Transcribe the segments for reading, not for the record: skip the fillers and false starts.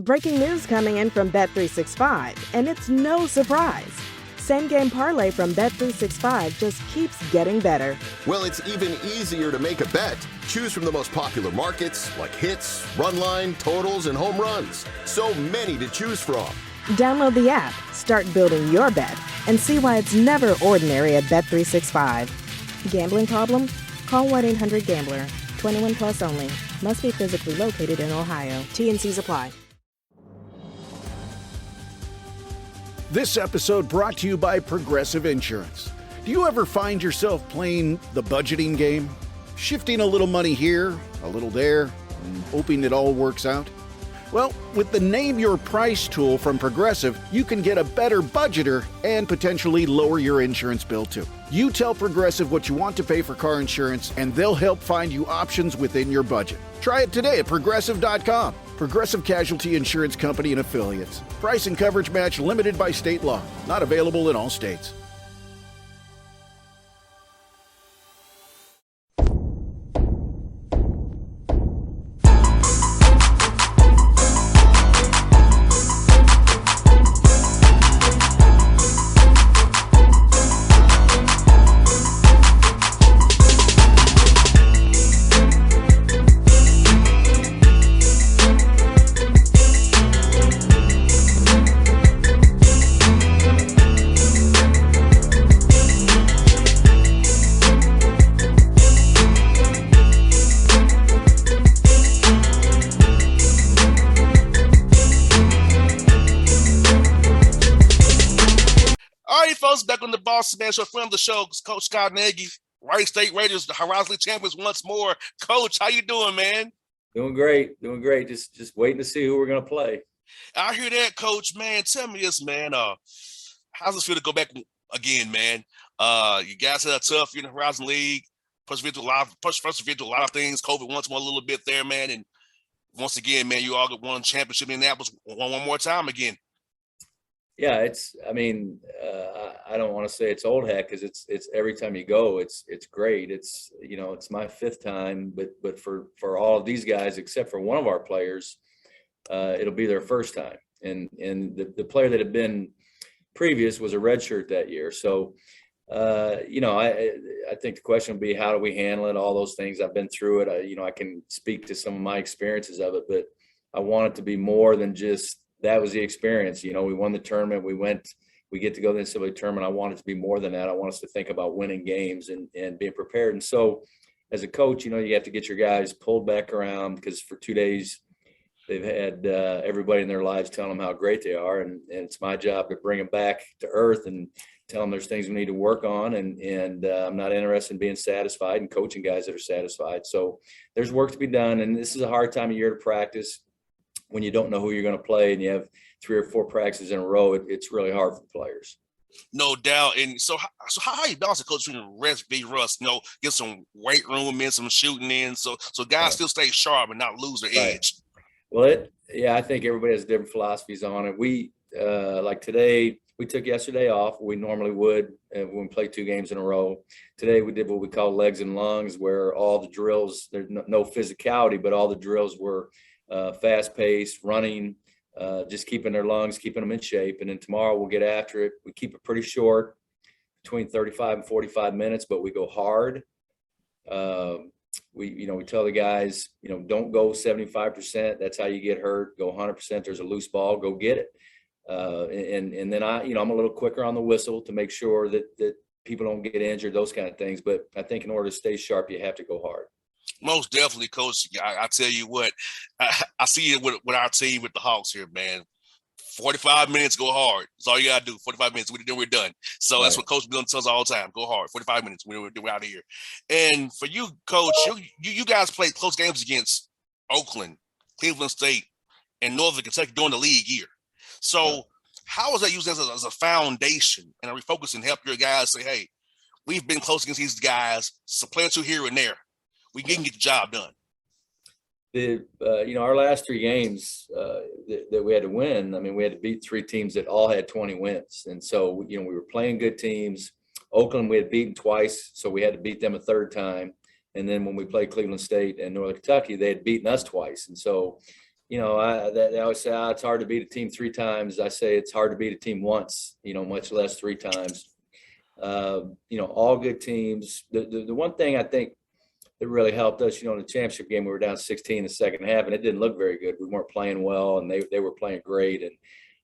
Breaking news coming in from Bet365, and it's no surprise. Same game parlay from Bet365 just keeps getting better. Well, it's even easier to make a bet. Choose from the most popular markets like hits, run line, totals, and home runs. So many to choose from. Download the app, start building your bet, and see why it's never ordinary at Bet365. Gambling problem? Call 1-800-GAMBLER. 21 plus only. Must be physically located in Ohio. T&Cs apply. This episode brought to you by Progressive Insurance. Do you ever find yourself playing the budgeting game? Shifting a little money here, a little there, and hoping it all works out? Well, with the Name Your Price tool from Progressive, you can get a better budgeter and potentially lower your insurance bill too. You tell Progressive what you want to pay for car insurance, and they'll help find you options within your budget. Try it today at Progressive.com. Progressive Casualty Insurance Company and Affiliates. Price and coverage match limited by state law. Not available in all states. Back on the Bossman show, friend of the show, Coach Scott Nagy, Wright State Raiders, the Horizon League champions once more. Coach, how you doing, man? Doing great. Just waiting to see who we're gonna play. I hear that, Coach. Man, tell me this, man. How's it feel to go back again, man? You guys had a tough year in the Horizon League. Persevered through a lot of things. COVID once more, a little bit there, man. And once again, man, you all got one championship in Indianapolis one more time again. Yeah, I don't want to say it's old hat because it's every time you go, it's great. It's my fifth time, but for all of these guys except for one of our players, it'll be their first time. And the player that had been previous was a redshirt that year. So I think the question would be, how do we handle it? All those things. I've been through it. I can speak to some of my experiences of it, but I want it to be more than just that was the experience. We won the tournament. We get to go to the NCAA tournament. I want it to be more than that. I want us to think about winning games and being prepared. And so as a coach, you have to get your guys pulled back around because for 2 days they've had everybody in their lives telling them how great they are. And it's my job to bring them back to earth and tell them there's things we need to work on. And I'm not interested in being satisfied and coaching guys that are satisfied. So there's work to be done. And this is a hard time of year to practice. When you don't know who you're going to play and you have 3 or 4 practices in a row, it's really hard for the players. No doubt. And so how you balance the coach between rest, be rust, get some weight room in, some shooting in, so guys still stay sharp and not lose their edge. Well, I think everybody has different philosophies on it. We like today, we took yesterday off. We normally would when we play 2 games in a row. Today we did what we call legs and lungs, where all the drills, there's no physicality, but all the drills were fast-paced, running, just keeping their lungs, keeping them in shape. And then tomorrow we'll get after it. We keep it pretty short, between 35 and 45 minutes, but we go hard. We tell the guys, don't go 75%. That's how you get hurt. Go 100%. There's a loose ball. Go get it. And then I'm a little quicker on the whistle to make sure that people don't get injured, those kind of things. But I think in order to stay sharp, you have to go hard. Most definitely, Coach. I tell you what, I see it with our team, with the Hawks here, man. 45 minutes, go hard. That's all you got to do. 45 minutes, we're done. So That's what Coach Bill tells us all the time. Go hard. 45 minutes, we're out of here. And for you, Coach, you guys played close games against Oakland, Cleveland State, and Northern Kentucky during the league year. So how is that used as a foundation and a refocusing help your guys say, hey, we've been close against these guys, so play or 2 here and there. We can get the job done. Our last 3 games that we had to win, I mean, we had to beat 3 teams that all had 20 wins. And so, we were playing good teams. Oakland, we had beaten twice, so we had to beat them a 3rd time. And then when we played Cleveland State and Northern Kentucky, they had beaten us twice. And so They always say, it's hard to beat a team 3 times. I say it's hard to beat a team once, much less 3 times. All good teams. The one thing I think that really helped us, in the championship game, we were down 16 in the second half, and it didn't look very good. We weren't playing well, and they were playing great. And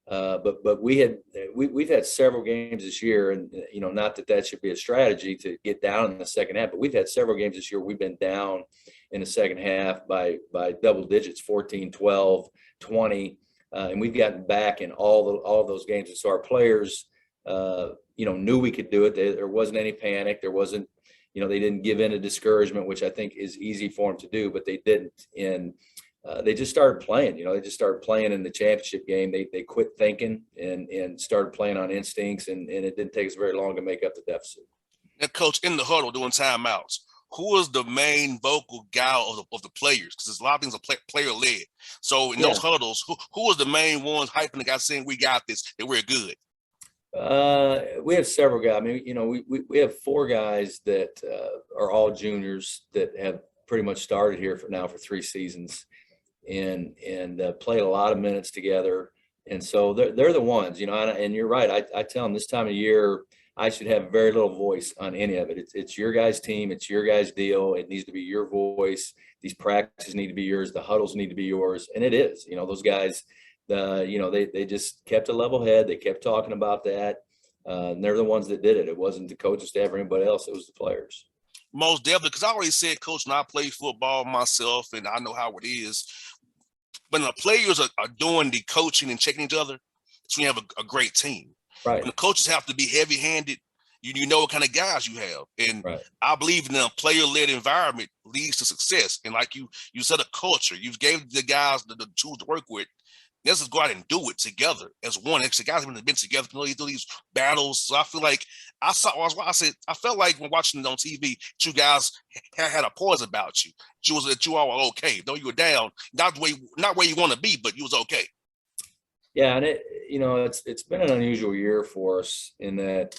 but we've had several games this year, and not that should be a strategy to get down in the second half, but we've had several games this year we've been down in the second half by double digits, 14, 12, 20, and we've gotten back in all those games. And so our players, knew we could do it. There wasn't any panic. There wasn't, they didn't give in to discouragement, which I think is easy for them to do, but they didn't. And they just started playing. They just started playing in the championship game. They quit thinking and started playing on instincts, and it didn't take us very long to make up the deficit. Now, Coach, in the huddle doing timeouts, who is the main vocal guy of the players? Because there's a lot of things are player-led. So in those huddles, who is the main ones hyping the guys saying, we got this, that we're good? We have several guys. I mean, we have 4 guys that are all juniors that have pretty much started here for 3 seasons and played a lot of minutes together. And so they're the ones, and you're right. I tell them this time of year, I should have very little voice on any of it. It's your guys' team. It's your guys' deal. It needs to be your voice. These practices need to be yours. The huddles need to be yours. And it is, those guys, they just kept a level head. They kept talking about that. And they're the ones that did it. It wasn't the coaching staff or anybody else. It was the players. Most definitely, because I already said, Coach, and I play football myself, and I know how it is. When the players are doing the coaching and checking each other, so we have a great team. Right. When the coaches have to be heavy-handed, you know what kind of guys you have. And right. I believe in a player-led environment leads to success. And like you said, a culture. You gave the guys the tools to work with. Let's just go out and do it together as one. The guys have been together through these battles. So I feel like I felt like when watching it on TV, you guys had a pause about you. That you all were okay. Though you were down, not where you want to be, but you was okay. Yeah, and it's been an unusual year for us in that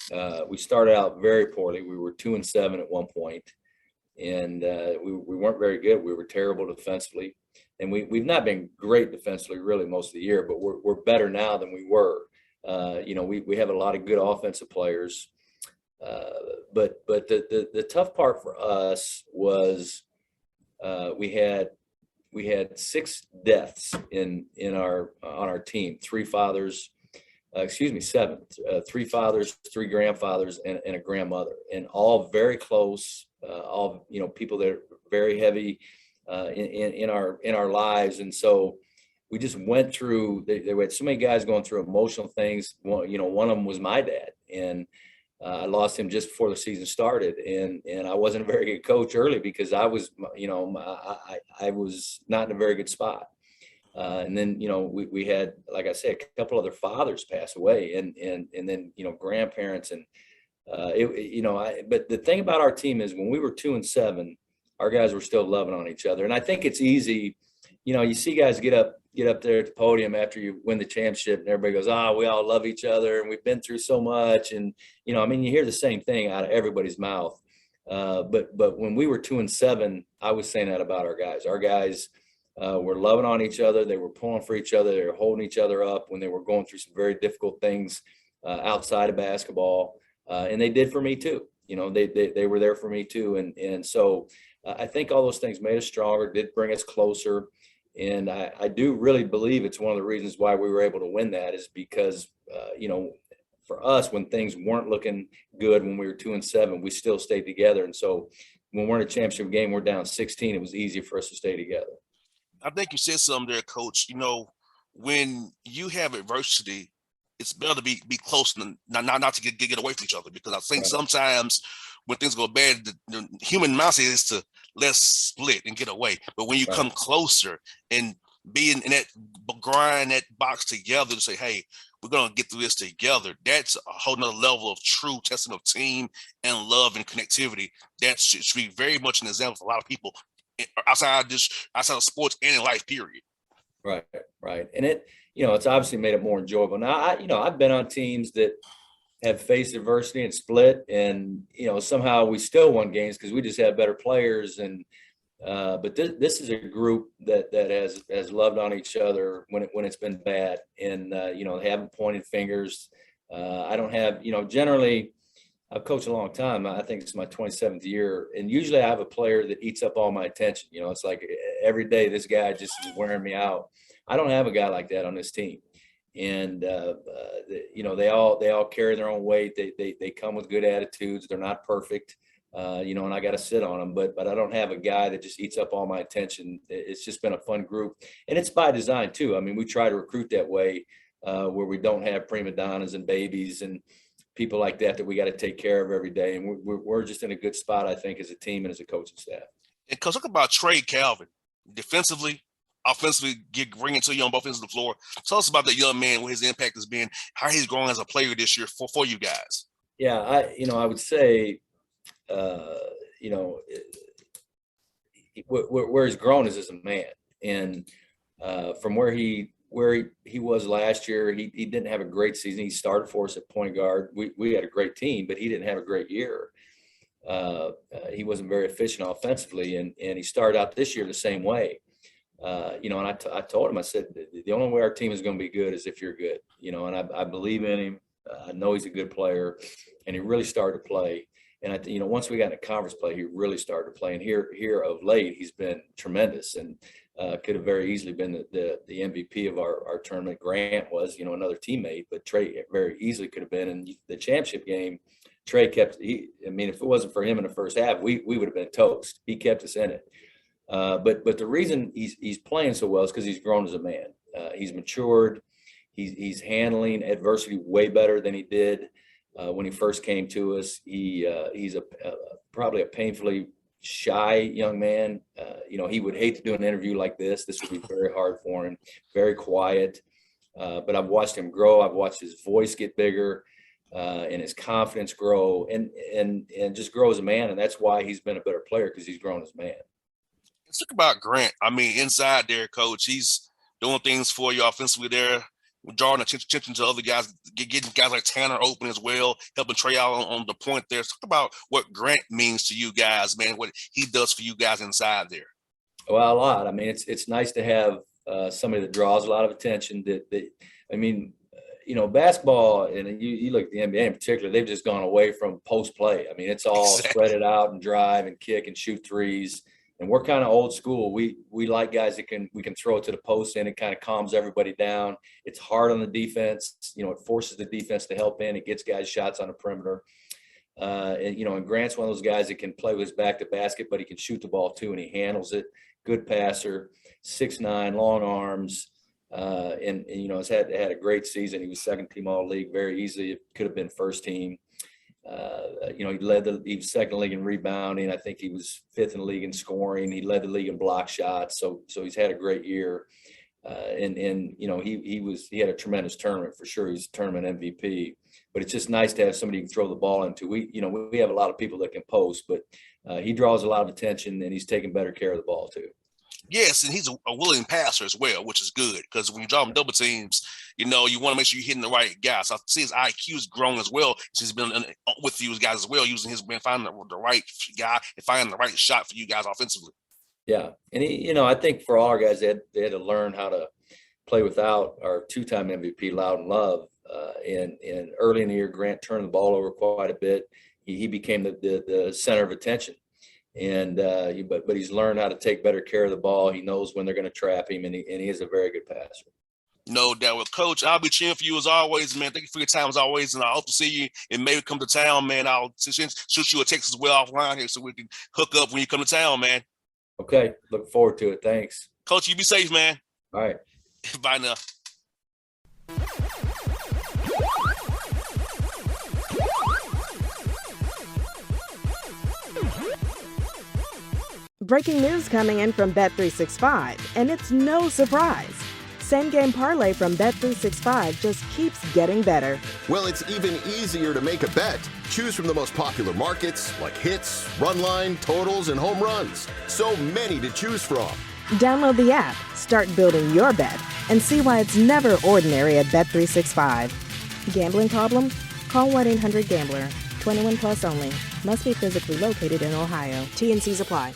we started out very poorly. We were 2-7 at one point, and we weren't very good. We were terrible defensively, and we've not been great defensively really most of the year, but we're better now than we were. We have a lot of good offensive players, but the tough part for us was we had 6 deaths on our team. 7. 3 fathers, 3 grandfathers, and a grandmother, and all very close. All people that are very heavy in our lives, and so we just went through. They had so many guys going through emotional things. One of them was my dad, and I lost him just before the season started, and I wasn't a very good coach early because I was, I was not in a very good spot. And then, we had, like I said, a couple other fathers pass away, and then, grandparents, and but the thing about our team is when we were 2-7, our guys were still loving on each other. And I think it's easy, you see guys get up there at the podium after you win the championship, and everybody goes, we all love each other and we've been through so much. And, you hear the same thing out of everybody's mouth. But when we were 2-7, I was saying that about our guys. Our guys were loving on each other. They were pulling for each other. They were holding each other up when they were going through some very difficult things outside of basketball. And they did for me too. They were there for me too. And so I think all those things made us stronger, did bring us closer. And I do really believe it's one of the reasons why we were able to win that is because, for us, when things weren't looking good, when we were 2-7, we still stayed together. And so when we're in a championship game, we're down 16, it was easy for us to stay together. I think you said something there, Coach. When you have adversity, it's better to be close and not to get away from each other, because I think sometimes when things go bad, the human mindset is to let's split and get away. But when you come closer and be in that grind, that box together to say, hey, we're going to get through this together, that's a whole nother level of true testing of team and love and connectivity. That should be very much an example for a lot of people outside of sports and in life, period. Right. And it's obviously made it more enjoyable. Now, I've been on teams that have faced adversity and split, and somehow we still won games because we just had better players, and But this is a group that has loved on each other when it's been bad, and they haven't pointed fingers. I don't have, generally I've coached a long time. I think it's my 27th year, and usually I have a player that eats up all my attention. It's like every day this guy just is wearing me out. I don't have a guy like that on this team, and they all carry their own weight. They come with good attitudes. They're not perfect. And I got to sit on them, but I don't have a guy that just eats up all my attention. It's just been a fun group, and it's by design too. I mean, we try to recruit that way, where we don't have prima donnas and babies and people like that we got to take care of every day. And we're just in a good spot, I think, as a team and as a coaching staff. And coach, talk about Trey Calvin, defensively, offensively, bring it to you on both ends of the floor. Tell us about that young man, what his impact has been, how he's growing as a player this year for you guys. Yeah, I would say, where he's grown is as a man, and from where he was last year, he didn't have a great season. He started for us at point guard. We had a great team, but he didn't have a great year. He wasn't very efficient offensively, and he started out this year the same way. And I told him, I said, the only way our team is going to be good is if you're good, and I believe in him. I know he's a good player, and he really started to play. And once we got into conference play, he really started to play. And here of late, he's been tremendous, and could have very easily been the MVP of our tournament. Grant was, another teammate, but Trey very easily could have been. In the championship game, Trey kept. If it wasn't for him in the first half, we would have been toast. He kept us in it. But the reason he's playing so well is because he's grown as a man. He's matured. He's handling adversity way better than he did when he first came to us. He's probably a painfully shy young man. He would hate to do an interview like this. This would be very hard for him. Very quiet. But I've watched him grow. I've watched his voice get bigger, and his confidence grow, and just grow as a man. And that's why he's been a better player, because he's grown as a man. Let's talk about Grant. Inside there, coach, he's doing things for you offensively there, drawing attention to other guys, getting guys like Tanner open as well, helping Trey out on the point there. Talk about what Grant means to you guys, man, what he does for you guys inside there. Well, a lot. It's nice to have somebody that draws a lot of attention. Basketball, and you look at the NBA in particular, they've just gone away from post play. It's all spread it out and drive and kick and shoot threes. And we're kind of old school. We like guys that we can throw it to the post, and it kind of calms everybody down. It's hard on the defense. It forces the defense to help in. It gets guys shots on the perimeter. And Grant's one of those guys that can play with his back to basket, but he can shoot the ball too, and he handles it. Good passer, 6'9", long arms, and has had a great season. He was second team all league very easily. It could have been first team. He was second in the league in rebounding. I think he was fifth in the league in scoring. He led the league in block shots. So he's had a great year. He had a tremendous tournament for sure. He's a tournament MVP, but it's just nice to have somebody you can throw the ball into. We have a lot of people that can post, but he draws a lot of attention, and he's taking better care of the ball too. Yes, and he's a willing passer as well, which is good, because when you draw him double teams, you want to make sure you're hitting the right guy. So I see his IQ's grown as well since he's been with you guys as well, using his finding the right guy and finding the right shot for you guys offensively. Yeah, and I think for all our guys, they had to learn how to play without our two-time MVP, Loudon Love. And early in the year, Grant turned the ball over quite a bit. He became the center of attention. And but he's learned how to take better care of the ball. He knows when they're going to trap him, and he is a very good passer. No doubt. Well, Coach, I'll be cheering for you as always, man. Thank you for your time as always, and I hope to see you and maybe come to town, man. I'll shoot you a text as well offline here so we can hook up when you come to town, man. Okay, look forward to it. Thanks, Coach. You be safe, man. All right. Bye now. Breaking news coming in from Bet365, and it's no surprise. Same game parlay from Bet365 just keeps getting better. Well, it's even easier to make a bet. Choose from the most popular markets like hits, run line, totals, and home runs. So many to choose from. Download the app, start building your bet, and see why it's never ordinary at Bet365. Gambling problem? Call 1-800-GAMBLER. 21 plus only. Must be physically located in Ohio. T&Cs apply.